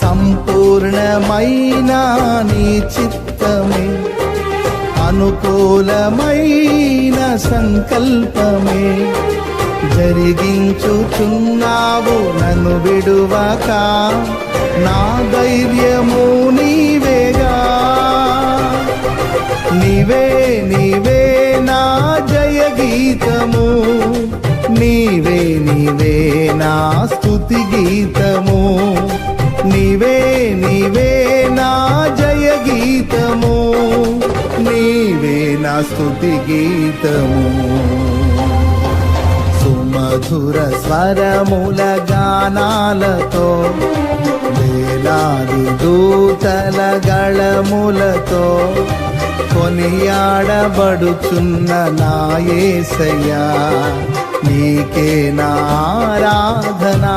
సంపూర్ణమైన నీ చిత్తమే, అనుకూలమైన సంకల్పమే జరిగించుచున్నావు నన్ను విడువక. నా ధైర్యము నీవేగా, నీవే నీవే నా జయ గీతము, నీవే నీవే నా స్తుతి గీతము, నీవే నీవే నా జయ గీతము, నీవే నా స్తుతి గీతము. సుమధుర స్వరముల గానాలతో, వేలాది దూతల గళములతో కొనియాడబడుచున్న నా యేసయ్యా, నీకే నా ఆరాధనా.